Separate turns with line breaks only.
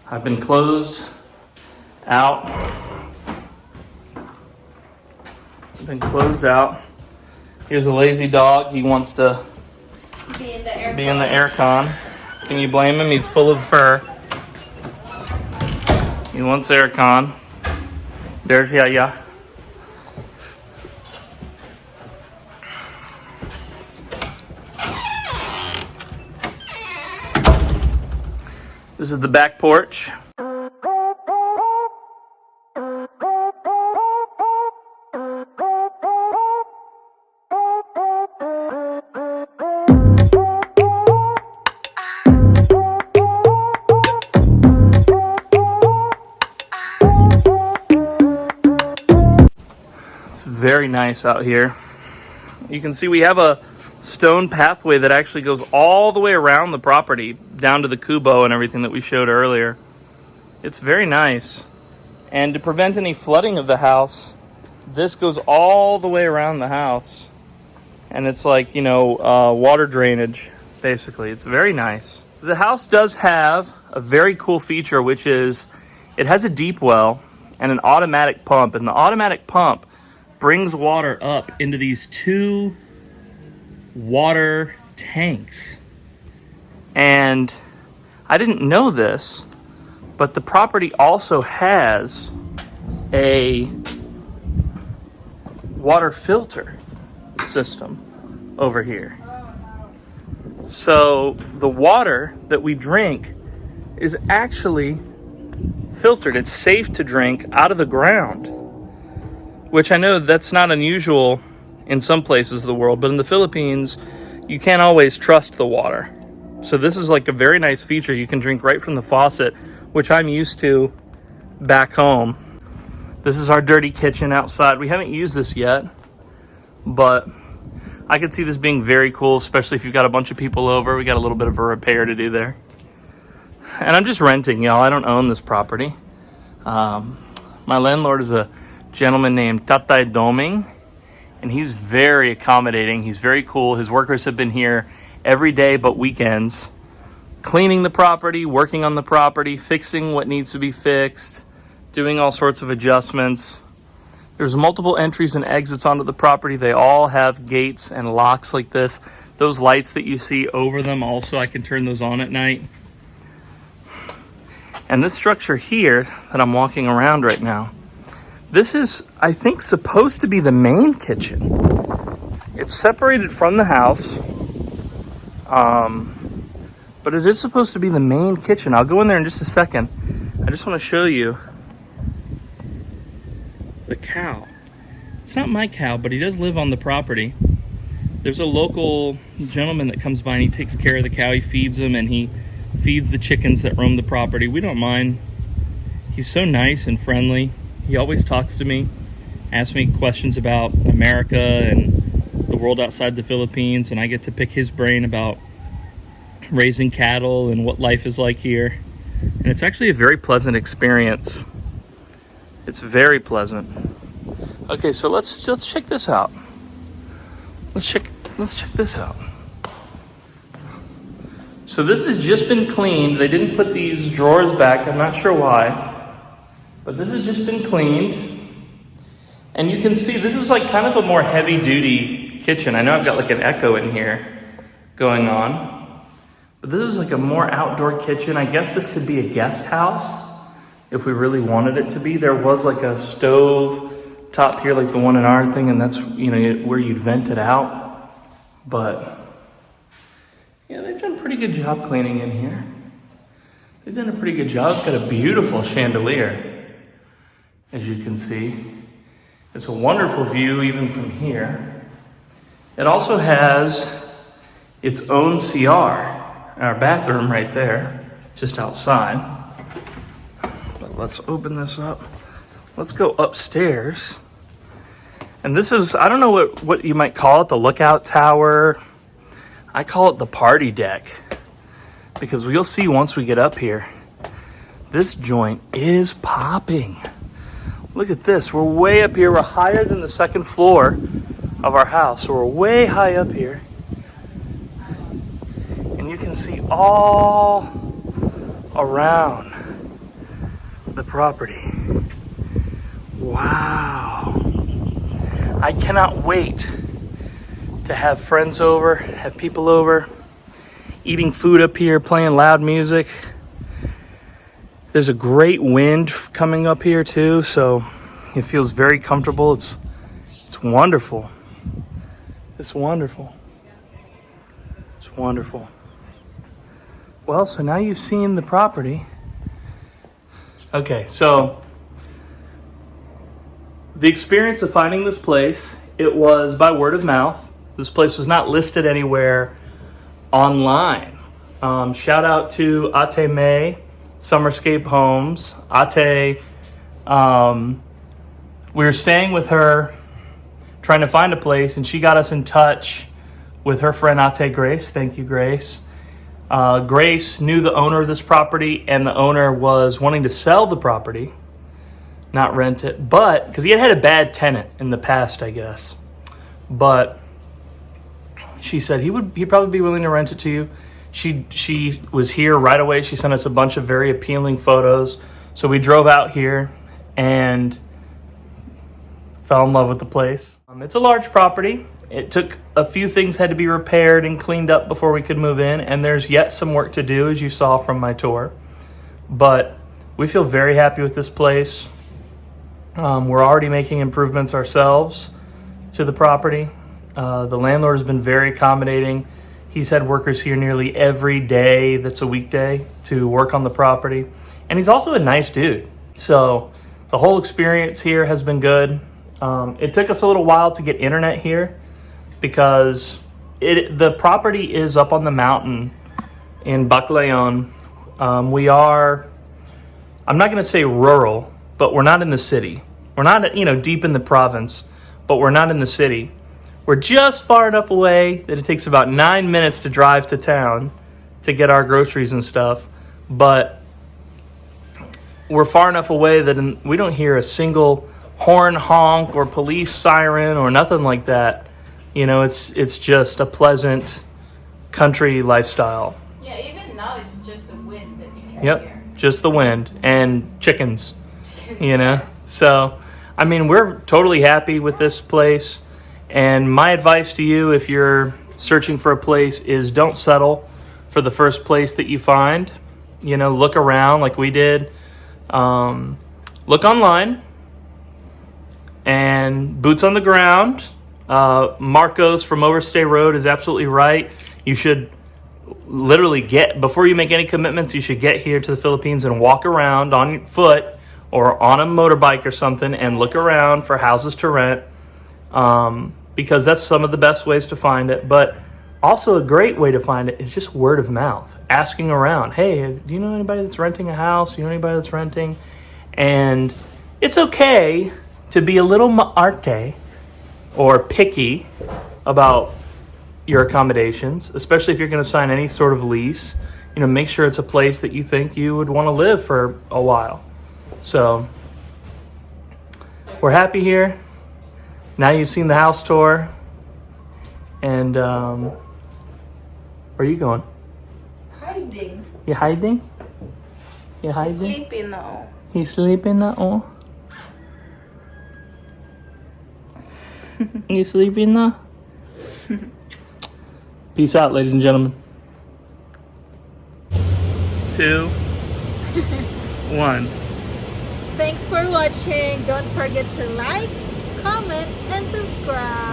I've been closed out. Here's a lazy dog. He wants to be in the aircon. Can you blame him? He's full of fur. He wants aircon. There's Yaya. This is the back porch. It's very nice out here. You can see we have a stone pathway that actually goes all the way around the property down to the kubo and everything that we showed earlier. It's very nice. And to prevent any flooding of the house, this goes all the way around the house. And it's like, water drainage, basically. It's very nice. The house does have a very cool feature, which is it has a deep well and an automatic pump. And the automatic pump brings water up into these two water tanks. And I didn't know this, but the property also has a water filter system over here. So the water that we drink is actually filtered. It's safe to drink out of the ground, which I know that's not unusual in some places of the world, but in the Philippines, you can't always trust the water. So this is like a very nice feature. You can drink right from the faucet, which I'm used to back home. This is our dirty kitchen outside. We haven't used this yet, but I could see this being very cool, especially if you've got a bunch of people over. We got a little bit of a repair to do there. And I'm just renting, y'all. I don't own this property. My landlord is a gentleman named Tatay Doming, and he's very accommodating. He's very cool. His workers have been here every day but weekends, cleaning the property, working on the property, fixing what needs to be fixed, doing all sorts of adjustments. There's multiple entries and exits onto the property. They all have gates and locks like this. Those lights that you see over them also, I can turn those on at night. And this structure here that I'm walking around right now, this is, I think, supposed to be the main kitchen. It's separated from the house, but it is supposed to be the main kitchen. I'll go in there in just a second. I just want to show you the cow. It's not my cow, but he does live on the property. There's a local gentleman that comes by and he takes care of the cow. He feeds them and he feeds the chickens that roam the property. We don't mind. He's so nice and friendly. He always talks to me, asks me questions about America and the world outside the Philippines, and I get to pick his brain about raising cattle and what life is like here. And it's actually a very pleasant experience. It's very pleasant. Okay, so let's check this out. Let's check this out. So this has just been cleaned. They didn't put these drawers back. I'm not sure why. But this has just been cleaned. And you can see this is like kind of a more heavy duty kitchen. I know I've got like an echo in here going on. But this is like a more outdoor kitchen. I guess this could be a guest house if we really wanted it to be. There was like a stove top here like the one in our thing, and that's where you'd vent it out. But yeah, they've done a pretty good job cleaning in here. They've done a pretty good job. It's got a beautiful chandelier, as you can see. It's a wonderful view even from here. It also has its own CR, our bathroom right there, just outside. But let's open this up. Let's go upstairs. And this is, I don't know what you might call it, the lookout tower. I call it the party deck, because you'll see once we get up here, this joint is popping. Look at this. We're way up here. We're higher than the second floor of our house. So we're way high up here. And you can see all around the property. Wow. I cannot wait to have friends over, have people over, eating food up here, playing loud music. There's a great wind coming up here too, so it feels very comfortable. It's wonderful. It's wonderful. It's wonderful. Well, so now you've seen the property. Okay, so the experience of finding this place, it was by word of mouth. This place was not listed anywhere online. Shout out to Ate May, Summerscape Homes. Ate, we were staying with her, trying to find a place, and she got us in touch with her friend Ate Grace. Thank you, Grace. Grace knew the owner of this property, and the owner was wanting to sell the property, not rent it, but because he had a bad tenant in the past, I guess. But she said he'd probably be willing to rent it to you. She was here right away. She sent us a bunch of very appealing photos. So we drove out here and fell in love with the place. It's a large property. It took a few things had to be repaired and cleaned up before we could move in, and there's yet some work to do, as you saw from my tour. But we feel very happy with this place. We're already making improvements ourselves to the property. The landlord has been very accommodating. He's had workers here nearly every day that's a weekday to work on the property. And he's also a nice dude. So the whole experience here has been good. It took us a little while to get internet here because the property is up on the mountain in Baclayon. I'm not going to say rural, but we're not in the city. We're not, deep in the province, but we're not in the city. We're just far enough away that it takes about 9 minutes to drive to town to get our groceries and stuff. But we're far enough away that we don't hear a single horn honk or police siren or nothing like that. It's just a pleasant country lifestyle.
Yeah, even now it's just the wind that you can
Yep,
hear.
just the wind and chickens,
Yes.
So, we're totally happy with this place. And my advice to you, if you're searching for a place, is don't settle for the first place that you find. Look around like we did. Look online. And boots on the ground. Marcos from Overstay Road is absolutely right. You should literally before you make any commitments, you should get here to the Philippines and walk around on foot or on a motorbike or something and look around for houses to rent. Because that's some of the best ways to find it. But also a great way to find it is just word of mouth. Asking around, hey, do you know anybody that's renting a house? Do you know anybody that's renting? And it's okay to be a little maarte or picky about your accommodations, especially if you're going to sign any sort of lease. Make sure it's a place that you think you would want to live for a while. So we're happy here. Now you've seen the house tour. And where are you going?
Hiding.
You hiding? You hiding?
Sleeping now.
He's sleeping now? You sleeping now? Peace out, ladies and gentlemen. 2, 1.
Thanks for watching. Don't forget to like, comment, and subscribe.